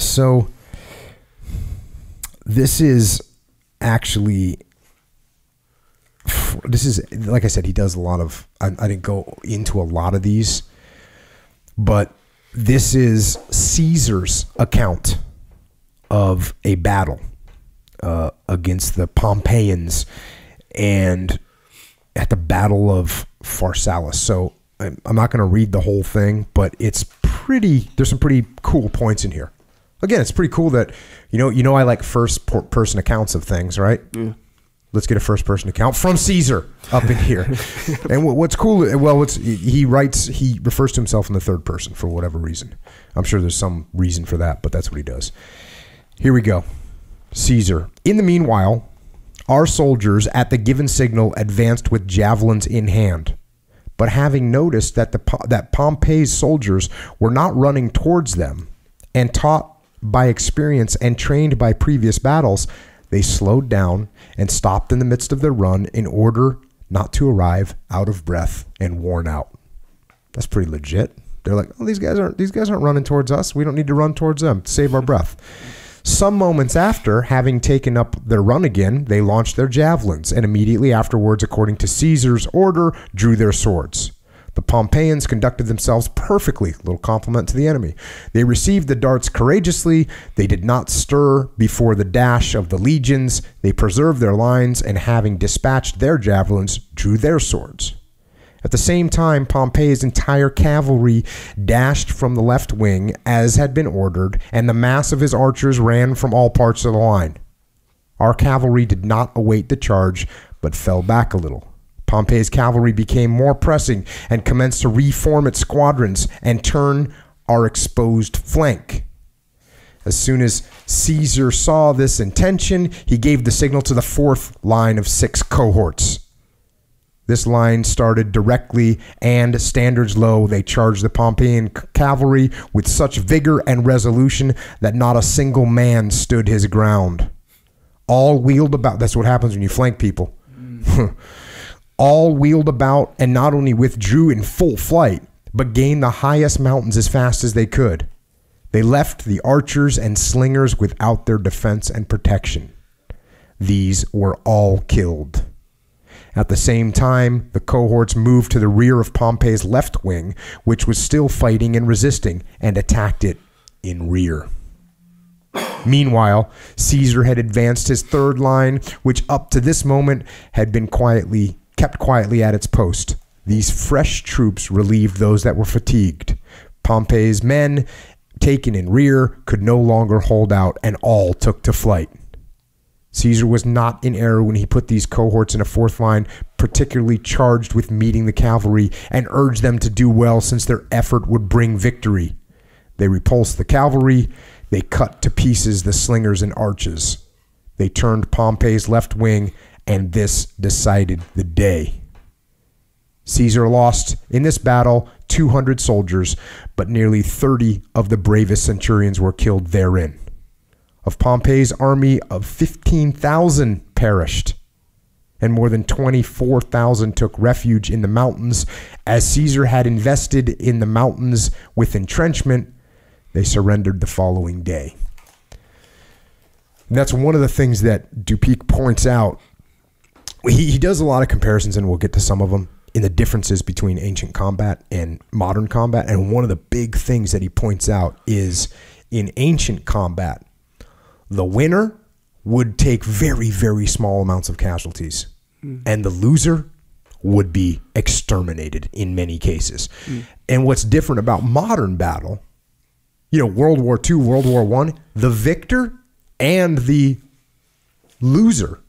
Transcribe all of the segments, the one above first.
So this is actually, like I said, he does a lot of, I didn't go into a lot of these, but this is Caesar's account of a battle against the Pompeians and at the Battle of Pharsalus. So I'm not going to read the whole thing, but there's some pretty cool points in here. Again, it's pretty cool that, I like first person accounts of things, right? Yeah. Let's get a first person account from Caesar up in here. And what's cool, he refers to himself in the third person for whatever reason. I'm sure there's some reason for that, but that's what he does. Here we go. Caesar. In the meanwhile, our soldiers at the given signal advanced with javelins in hand. But having noticed that Pompey's soldiers were not running towards them, and taught by experience and trained by previous battles, they slowed down and stopped in the midst of their run in order not to arrive out of breath and worn out. That's pretty legit. They're like, oh, these guys aren't running towards us. We don't need to run towards them to save our breath. Some moments after, having taken up their run again, they launched their javelins, and immediately afterwards, according to Caesar's order, drew their swords. The Pompeians conducted themselves perfectly, little compliment to the enemy. They received the darts courageously. They did not stir before the dash of the legions. They preserved their lines, and having dispatched their javelins, drew their swords. At the same time, Pompey's entire cavalry dashed from the left wing, as had been ordered, and the mass of his archers ran from all parts of the line. Our cavalry did not await the charge, but fell back a little. Pompey's cavalry became more pressing and commenced to reform its squadrons and turn our exposed flank. As soon as Caesar saw this intention, he gave the signal to the fourth line of 6 cohorts. This line started directly, and standards low, they charged the Pompeian cavalry with such vigor and resolution that not a single man stood his ground. All wheeled about. That's what happens when you flank people. All wheeled about and not only withdrew in full flight, but gained the highest mountains as fast as they could. They left the archers and slingers without their defense and protection. These were all killed. At the same time, the cohorts moved to the rear of Pompey's left wing, which was still fighting and resisting, and attacked it in rear. Meanwhile, Caesar had advanced his third line, which up to this moment had been kept quietly at its post. These fresh troops relieved those that were fatigued. Pompey's men, taken in rear, could no longer hold out, and all took to flight. Caesar was not in error when he put these cohorts in a fourth line, particularly charged with meeting the cavalry, and urged them to do well since their effort would bring victory. They repulsed the cavalry. They cut to pieces the slingers and archers. They turned Pompey's left wing, and this decided the day. Caesar lost in this battle 200 soldiers, but nearly 30 of the bravest centurions were killed therein. Of Pompey's army of 15,000 perished, and more than 24,000 took refuge in the mountains. As Caesar had invested in the mountains with entrenchment, they surrendered the following day. And that's one of the things that Picq points out. He does a lot of comparisons, and we'll get to some of them, in the differences between ancient combat and modern combat. And one of the big things that he points out is in ancient combat, the winner would take very, very small amounts of casualties, and the loser would be exterminated in many cases. And what's different about modern battle, World War II, World War I, the victor and the loser,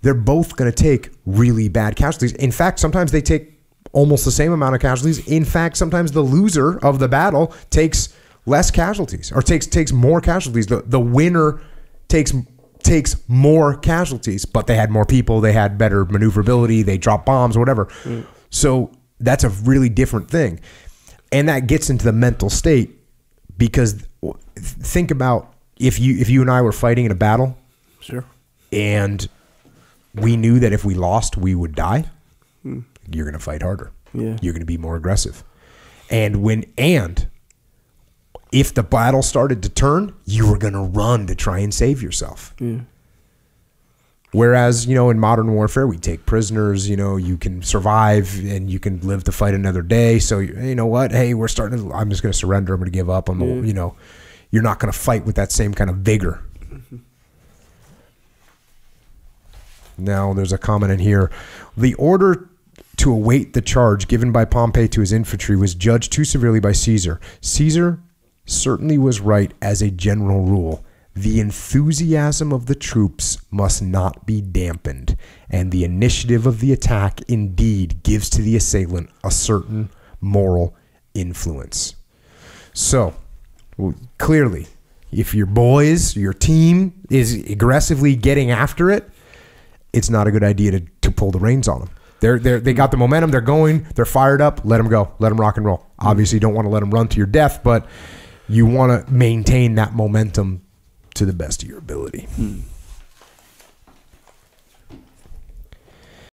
they're both going to take really bad casualties. In fact, sometimes they take almost the same amount of casualties. In fact, sometimes the loser of the battle takes less casualties, or takes more casualties. The winner takes more casualties, but they had more people, they had better maneuverability, they dropped bombs, whatever. So that's a really different thing. And that gets into the mental state, because think about if you and I were fighting in a battle, sure, and we knew that if we lost, we would die, you're going to fight harder. Yeah. You're going to be more aggressive. And if the battle started to turn, you were going to run to try and save yourself. Yeah. Whereas, in modern warfare, we take prisoners, you can survive and you can live to fight another day. So, you know what? Hey, I'm just going to surrender. I'm going to give up. You're not going to fight with that same kind of vigor. Now, there's a comment in here. The order to await the charge given by Pompey to his infantry was judged too severely by Caesar. Caesar certainly was right as a general rule. The enthusiasm of the troops must not be dampened, and the initiative of the attack indeed gives to the assailant a certain moral influence. So, clearly, if your team is aggressively getting after it, it's not a good idea to pull the reins on them. They got the momentum. They're going. They're fired up. Let them go. Let them rock and roll. Obviously, you don't want to let them run to your death, but you want to maintain that momentum to the best of your ability.